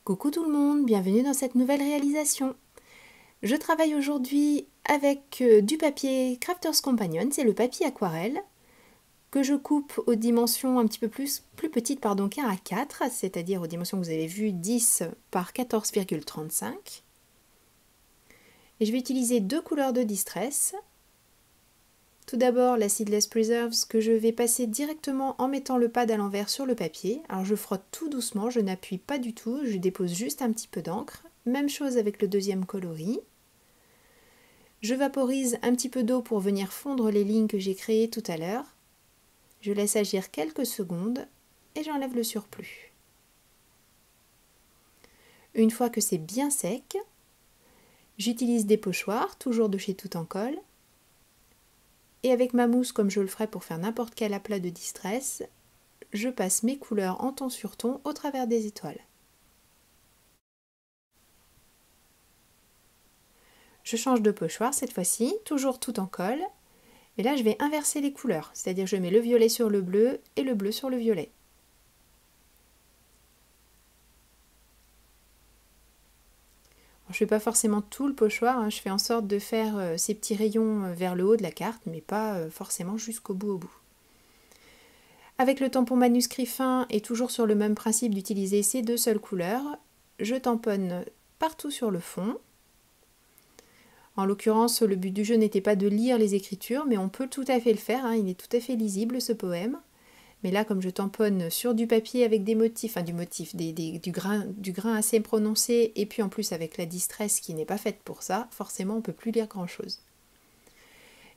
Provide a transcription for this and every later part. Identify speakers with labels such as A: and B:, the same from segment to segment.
A: Coucou tout le monde, bienvenue dans cette nouvelle réalisation. Je travaille aujourd'hui avec du papier Crafters Companion, c'est le papier aquarelle, que je coupe aux dimensions un petit peu plus petites qu'un A4, c'est-à-dire aux dimensions que vous avez vues 10 par 14,35. Et je vais utiliser deux couleurs de distress. Tout d'abord la Seedless Preserves que je vais passer directement en mettant le pad à l'envers sur le papier. Alors je frotte tout doucement, je n'appuie pas du tout, je dépose juste un petit peu d'encre. Même chose avec le deuxième coloris. Je vaporise un petit peu d'eau pour venir fondre les lignes que j'ai créées tout à l'heure. Je laisse agir quelques secondes et j'enlève le surplus. Une fois que c'est bien sec, j'utilise des pochoirs, toujours de chez Tout en Colle. Et avec ma mousse, comme je le ferais pour faire n'importe quel aplat de distress, je passe mes couleurs en ton sur ton au travers des étoiles. Je change de pochoir cette fois-ci, toujours Tout en Colle. Et là, je vais inverser les couleurs, c'est-à-dire je mets le violet sur le bleu et le bleu sur le violet. Je ne fais pas forcément tout le pochoir, je fais en sorte de faire ces petits rayons vers le haut de la carte, mais pas forcément jusqu'au bout au bout. Avec le tampon manuscrit fin et toujours sur le même principe d'utiliser ces deux seules couleurs, je tamponne partout sur le fond. En l'occurrence, le but du jeu n'était pas de lire les écritures, mais on peut tout à fait le faire, il est tout à fait lisible ce poème. Mais là, comme je tamponne sur du papier avec des motifs, du grain assez prononcé, et puis en plus avec la distress qui n'est pas faite pour ça, forcément on ne peut plus lire grand-chose.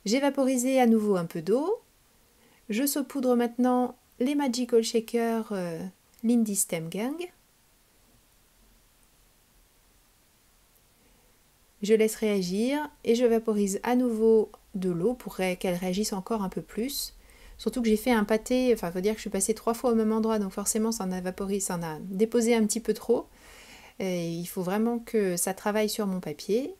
A: J'ai vaporisé à nouveau un peu d'eau. Je saupoudre maintenant les Magical Shakers Lindy Stem Gang. Je laisse réagir et je vaporise à nouveau de l'eau pour qu'elle réagisse encore un peu plus. Surtout que j'ai fait un pâté, il faut dire que je suis passée 3 fois au même endroit, donc forcément ça en a vaporisé, ça en a déposé un petit peu trop. Et il faut vraiment que ça travaille sur mon papier.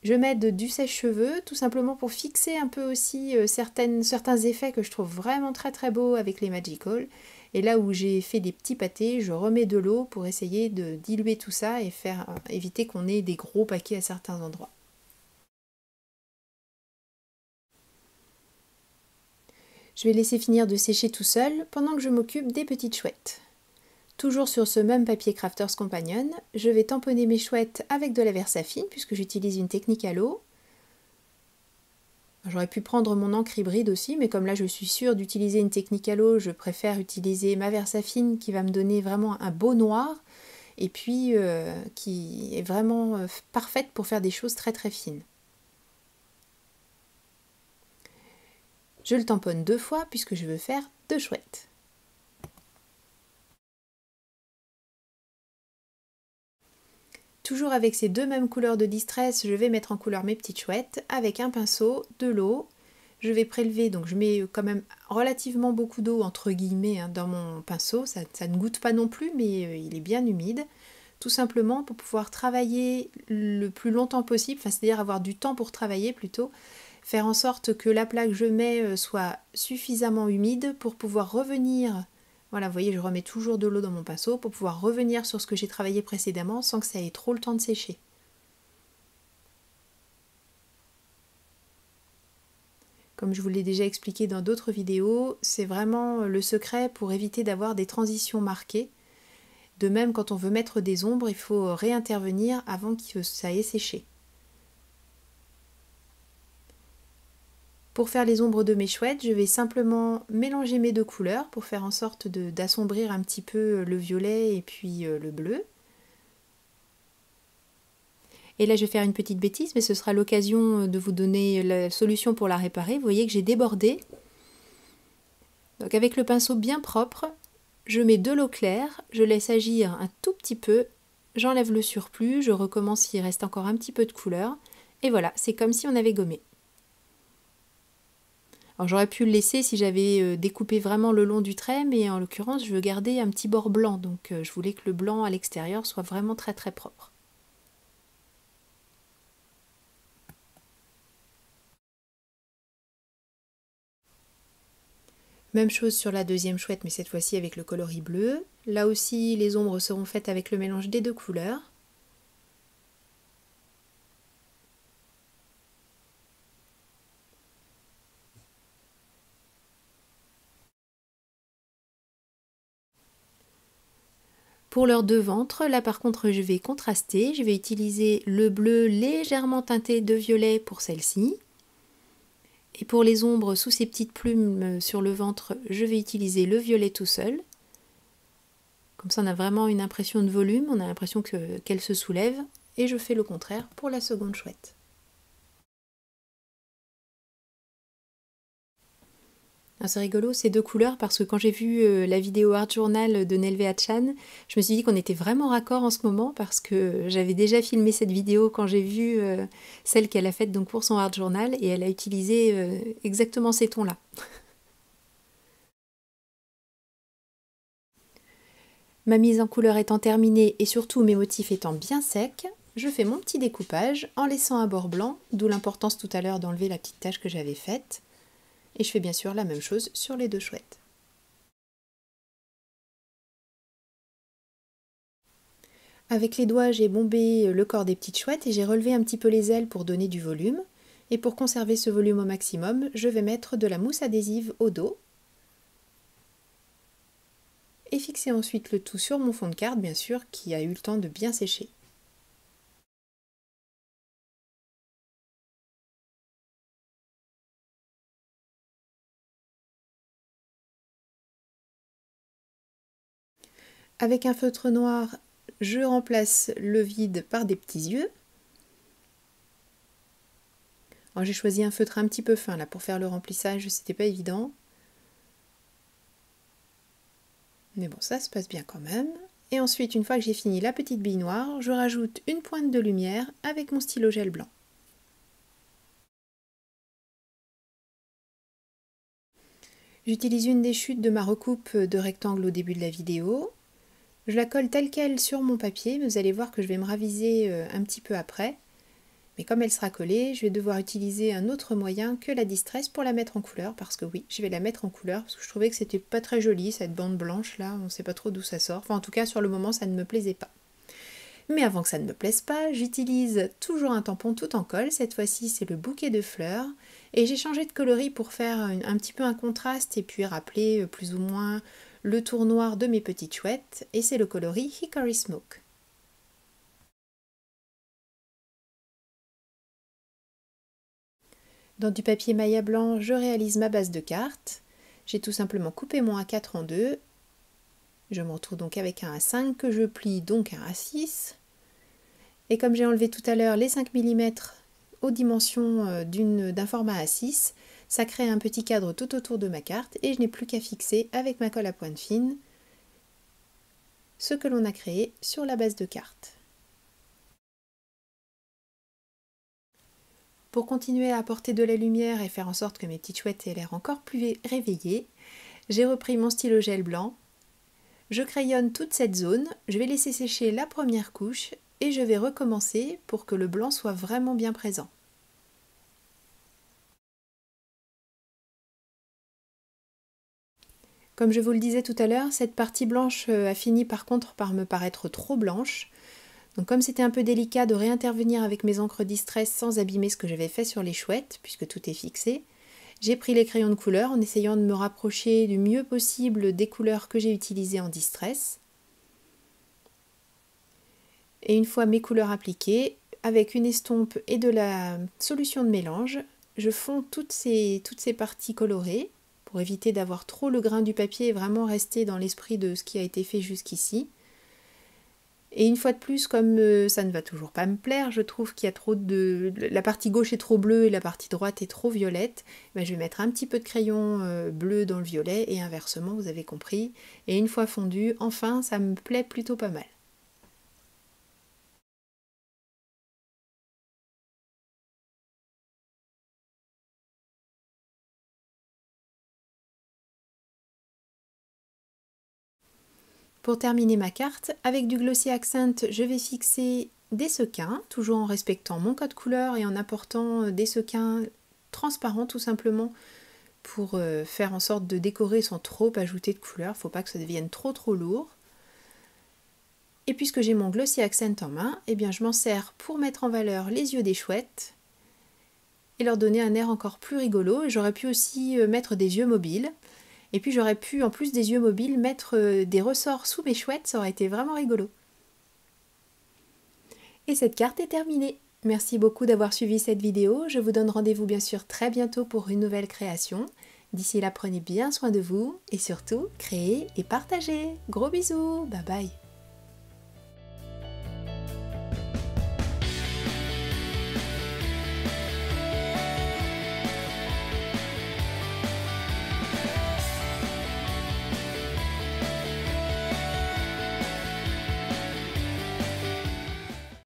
A: Je mets du sèche-cheveux, tout simplement pour fixer un peu aussi certains effets que je trouve vraiment très très beaux avec les Magical. Et là où j'ai fait des petits pâtés, je remets de l'eau pour essayer de diluer tout ça et éviter qu'on ait des gros paquets à certains endroits. Je vais laisser finir de sécher tout seul pendant que je m'occupe des petites chouettes. Toujours sur ce même papier Crafters Companion, je vais tamponner mes chouettes avec de la Versafine puisque j'utilise une technique à l'eau. J'aurais pu prendre mon encre hybride aussi, mais comme là je suis sûre d'utiliser une technique à l'eau, je préfère utiliser ma Versafine qui va me donner vraiment un beau noir et puis qui est vraiment parfaite pour faire des choses très très fines. Je le tamponne 2 fois puisque je veux faire 2 chouettes. Toujours avec ces deux mêmes couleurs de distress, je vais mettre en couleur mes petites chouettes avec un pinceau, de l'eau. Je vais prélever, donc je mets quand même relativement beaucoup d'eau entre guillemets dans mon pinceau, ça ne goûte pas non plus mais il est bien humide. Tout simplement pour pouvoir travailler le plus longtemps possible, c'est-à-dire avoir du temps pour travailler plutôt, faire en sorte que l'aplat que je mets soit suffisamment humide pour pouvoir revenir. Voilà, vous voyez, je remets toujours de l'eau dans mon pinceau pour pouvoir revenir sur ce que j'ai travaillé précédemment sans que ça ait trop le temps de sécher. Comme je vous l'ai déjà expliqué dans d'autres vidéos, c'est vraiment le secret pour éviter d'avoir des transitions marquées. De même, quand on veut mettre des ombres, il faut réintervenir avant que ça ait séché. Pour faire les ombres de mes chouettes, je vais simplement mélanger mes deux couleurs pour faire en sorte d'assombrir un petit peu le violet et puis le bleu. Et là, je vais faire une petite bêtise, mais ce sera l'occasion de vous donner la solution pour la réparer. Vous voyez que j'ai débordé. Donc avec le pinceau bien propre, je mets de l'eau claire, je laisse agir un tout petit peu, j'enlève le surplus, je recommence s'il reste encore un petit peu de couleur. Et voilà, c'est comme si on avait gommé. Alors j'aurais pu le laisser si j'avais découpé vraiment le long du trait, mais en l'occurrence je veux garder un petit bord blanc, donc je voulais que le blanc à l'extérieur soit vraiment très très propre. Même chose sur la deuxième chouette, mais cette fois-ci avec le coloris bleu. Là aussi, les ombres seront faites avec le mélange des deux couleurs. Pour leurs deux ventres, là par contre je vais contraster, je vais utiliser le bleu légèrement teinté de violet pour celle-ci. Et pour les ombres sous ces petites plumes sur le ventre, je vais utiliser le violet tout seul. Comme ça on a vraiment une impression de volume, on a l'impression qu'elle se soulève. Et je fais le contraire pour la seconde chouette. C'est rigolo ces deux couleurs parce que quand j'ai vu la vidéo Art Journal de Nelvea Chan, je me suis dit qu'on était vraiment raccord en ce moment parce que j'avais déjà filmé cette vidéo quand j'ai vu celle qu'elle a faite donc pour son Art Journal et elle a utilisé exactement ces tons-là. Ma mise en couleur étant terminée et surtout mes motifs étant bien secs, je fais mon petit découpage en laissant un bord blanc, d'où l'importance tout à l'heure d'enlever la petite tache que j'avais faite. Et je fais bien sûr la même chose sur les deux chouettes. Avec les doigts, j'ai bombé le corps des petites chouettes et j'ai relevé un petit peu les ailes pour donner du volume. Et pour conserver ce volume au maximum, je vais mettre de la mousse adhésive au dos. Et fixer ensuite le tout sur mon fond de carte, bien sûr, qui a eu le temps de bien sécher. Avec un feutre noir, je remplace le vide par des petits yeux. J'ai choisi un feutre un petit peu fin là pour faire le remplissage, c'était pas évident. Mais bon, ça se passe bien quand même. Et ensuite, une fois que j'ai fini la petite bille noire, je rajoute une pointe de lumière avec mon stylo gel blanc. J'utilise une des chutes de ma recoupe de rectangle au début de la vidéo. Je la colle telle quelle sur mon papier, mais vous allez voir que je vais me raviser un petit peu après. Mais comme elle sera collée, je vais devoir utiliser un autre moyen que la Distress pour la mettre en couleur, parce que oui, je vais la mettre en couleur, parce que je trouvais que c'était pas très joli, cette bande blanche là, on sait pas trop d'où ça sort. Enfin en tout cas sur le moment ça ne me plaisait pas. Mais avant que ça ne me plaise pas, j'utilise toujours un tampon tout en colle, cette fois-ci c'est le bouquet de fleurs, et j'ai changé de coloris pour faire un petit peu un contraste et puis rappeler plus ou moins le tour noir de mes petites chouettes, et c'est le coloris Hickory Smoke. Dans du papier maille blanc, je réalise ma base de carte. J'ai tout simplement coupé mon A4 en deux. Je me retrouve donc avec un A5 que je plie donc un A6. Et comme j'ai enlevé tout à l'heure les 5 mm aux dimensions d'un format A6, ça crée un petit cadre tout autour de ma carte et je n'ai plus qu'à fixer avec ma colle à pointe fine ce que l'on a créé sur la base de carte. Pour continuer à apporter de la lumière et faire en sorte que mes petites chouettes aient l'air encore plus réveillées, j'ai repris mon stylo gel blanc, je crayonne toute cette zone, je vais laisser sécher la première couche et je vais recommencer pour que le blanc soit vraiment bien présent. Comme je vous le disais tout à l'heure, cette partie blanche a fini par contre par me paraître trop blanche. Donc comme c'était un peu délicat de réintervenir avec mes encres Distress sans abîmer ce que j'avais fait sur les chouettes, puisque tout est fixé, j'ai pris les crayons de couleur en essayant de me rapprocher du mieux possible des couleurs que j'ai utilisées en Distress. Et une fois mes couleurs appliquées, avec une estompe et de la solution de mélange, je fonds toutes ces parties colorées pour éviter d'avoir trop le grain du papier et vraiment rester dans l'esprit de ce qui a été fait jusqu'ici. Et une fois de plus, comme ça ne va toujours pas me plaire, je trouve qu'il y a trop de... La partie gauche est trop bleue et la partie droite est trop violette, ben je vais mettre un petit peu de crayon bleu dans le violet et inversement, vous avez compris. Et une fois fondu, enfin, ça me plaît plutôt pas mal. Pour terminer ma carte, avec du Glossy Accent, je vais fixer des sequins, toujours en respectant mon code couleur et en apportant des sequins transparents tout simplement pour faire en sorte de décorer sans trop ajouter de couleurs. Faut pas que ça devienne trop lourd. Et puisque j'ai mon Glossy Accent en main, eh bien je m'en sers pour mettre en valeur les yeux des chouettes et leur donner un air encore plus rigolo. J'aurais pu aussi mettre des yeux mobiles. Et puis j'aurais pu, en plus des yeux mobiles, mettre des ressorts sous mes chouettes, ça aurait été vraiment rigolo. Et cette carte est terminée. Merci beaucoup d'avoir suivi cette vidéo. Je vous donne rendez-vous bien sûr très bientôt pour une nouvelle création. D'ici là, prenez bien soin de vous et surtout, créez et partagez. Gros bisous, bye bye.